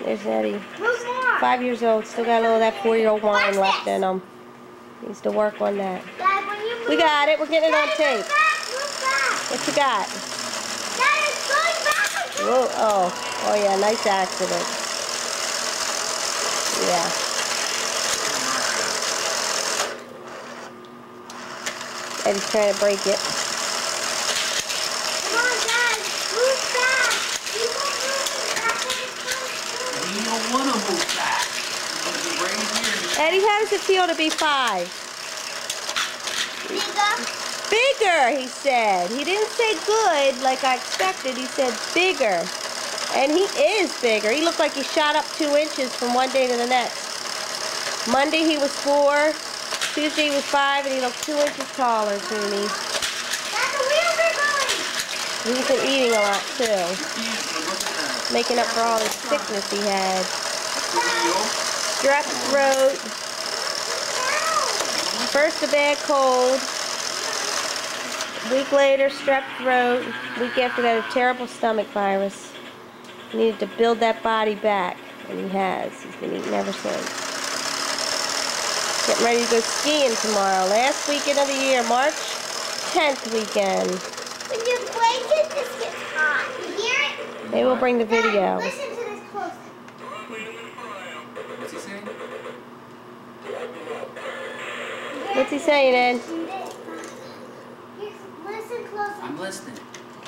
There's Eddie. 5 years old. Still got a little of that 4-year-old wine left in him. Needs to work on that. We got it. We're getting it on tape. What you got? Whoa, oh yeah, nice accident. Yeah. Eddie's trying to break it. Come on, Dad. Move back. You don't want to move back. Eddie, how does it feel to be 5? Bigger, he said. He didn't say good like I expected. He said bigger. And he is bigger. He looked like he shot up 2 inches from one day to the next. Monday he was 4. Tuesday he was 5, and he looked 2 inches taller to me. He's been eating a lot too. Making up for all the sickness he had. Strep throat. First a bad cold. A week later, strep throat. A week after that, a terrible stomach virus. He needed to build that body back, and he has. He's been eating ever since. Getting ready to go skiing tomorrow. Last weekend of the year, March 10th weekend. When you break it, this gets hot. You hear it? They will bring the video. Listen to this close. What's he saying? What's he saying, Ed? Listen close. I'm listening.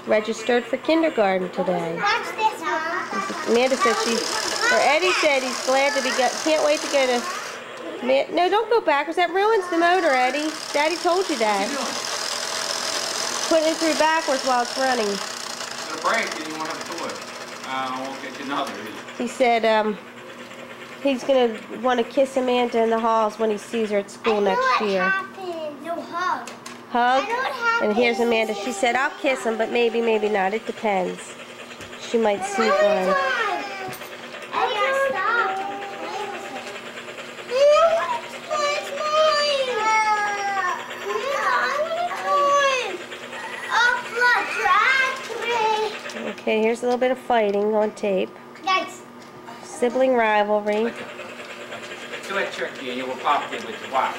Registered for kindergarten today. Watch this one. Amanda said or Eddie said he's glad to be, can't wait to go to, no, don't go backwards. That ruins the motor, Eddie. Daddy told you that. Putting it through backwards while it's running. It's a break and you won't have a toy. I won't get you another. He said he's going to want to kiss Amanda in the halls when he sees her at school next year. No hug. Hug? And here's Amanda. She said, I'll kiss him, but maybe, maybe not. It depends. She might sneak one. Okay, here's a little bit of fighting on tape. Nice. Sibling rivalry. It's like tricky and you will pop it with your watch.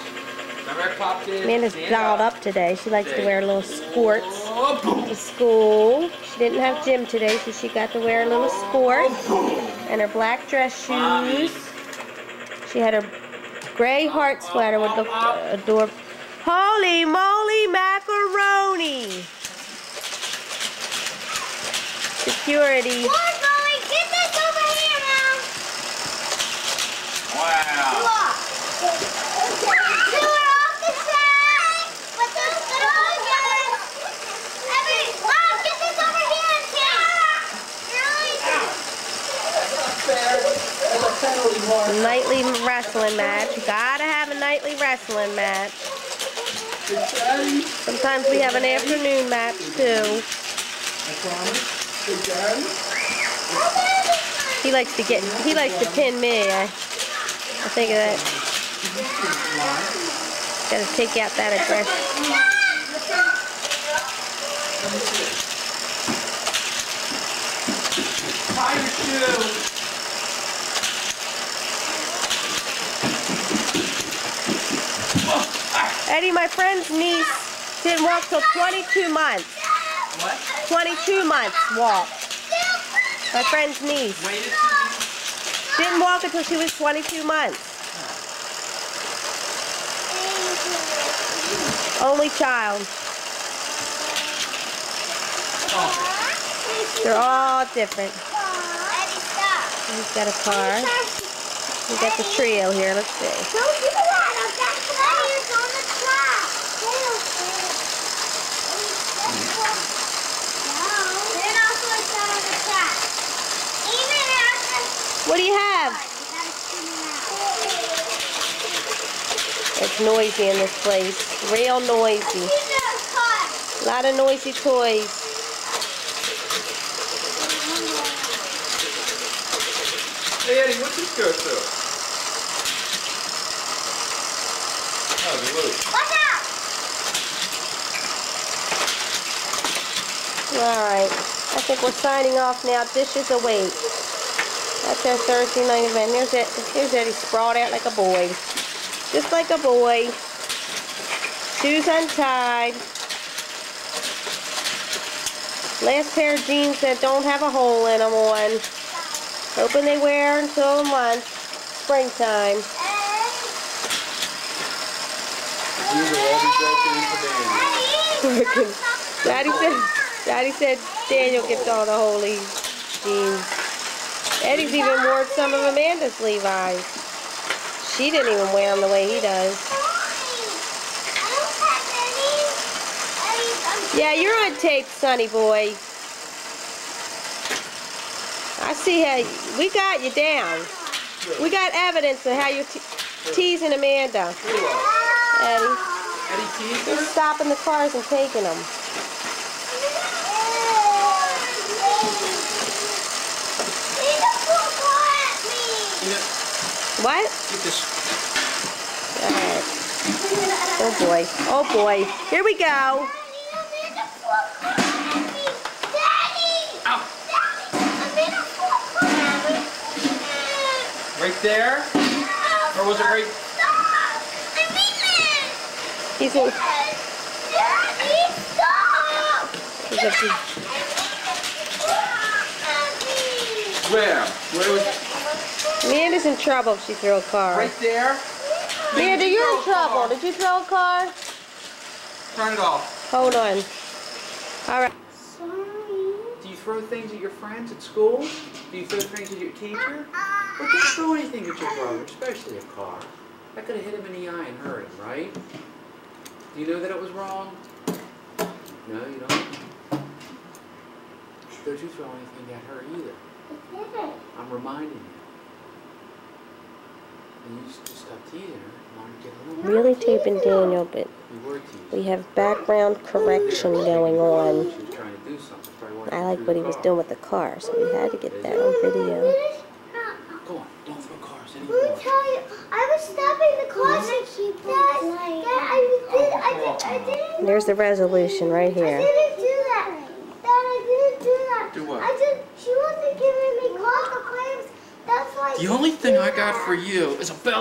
Remember I popped it? Amanda's dolled up today. She likes to wear little sports to school. She didn't have gym today, so she got to wear a little sport. And her black dress shoes. She had her gray heart sweater with the adorable. Holy moly macaroni! Security. Get this over here now. Wow. Nightly wrestling match. You gotta have a nightly wrestling match. Sometimes we have an afternoon match too. He likes to pin me. I think of that. Gotta take out that aggression. Tie your shoe. Eddie, my friend's niece didn't walk till 22 months. What? 22 months walk. My friend's niece. Didn't walk until she was 22 months. Only child. They're all different. He's got a car. We got the trio here. Let's see. What do you have? It's noisy in this place. Real noisy. A lot of noisy toys. Hey Eddie, what's this go to? Oh, the loop. Watch out! Alright. I think we're signing off now. Dishes await. That's our Thursday night event. Here's Eddie sprawled out like a boy. Just like a boy. Shoes untied. Last pair of jeans that don't have a hole in them on. Hoping they wear until a month. Springtime. Daddy said Daniel gets all the holy jeans. Eddie's even wore some of Amanda's Levi's. She didn't even wear them the way he does. Yeah, you're on tape, sonny boy. I see how we got you down. We got evidence of how you're teasing Amanda. Eddie. Eddie teased her? He's stopping the cars and taking them. What? Get this. Alright. Oh boy. Oh boy. Here we go. Ow. Right there? Or was it right? He's in. Where? Where was it? Amanda's in trouble if she threw a car. Right there? Amanda, you're in trouble. Did you throw a car? Turn it off. Hold on. All right. Do you throw things at your friends at school? Do you throw things at your teacher? Well, don't throw anything at your brother, especially a car. That could have hit him in the eye and hurt him, right? Do you know that it was wrong? No, you don't? Don't you throw anything at her either. I'm reminding you. And you just stop teasing her. Really taping Daniel, but You were teasing. we have background correction going on. She was trying to do something. Probably wanted I to like do what the he was car. doing with the car, so we had to get that on video. Go on, don't throw cars Let me anymore. tell you, I was stopping the cars and I didn't. There's the resolution right I here. didn't do that. Dad, I didn't do that. Do what? She wasn't giving me call the claims. That's why. The only thing I got for you is a belly.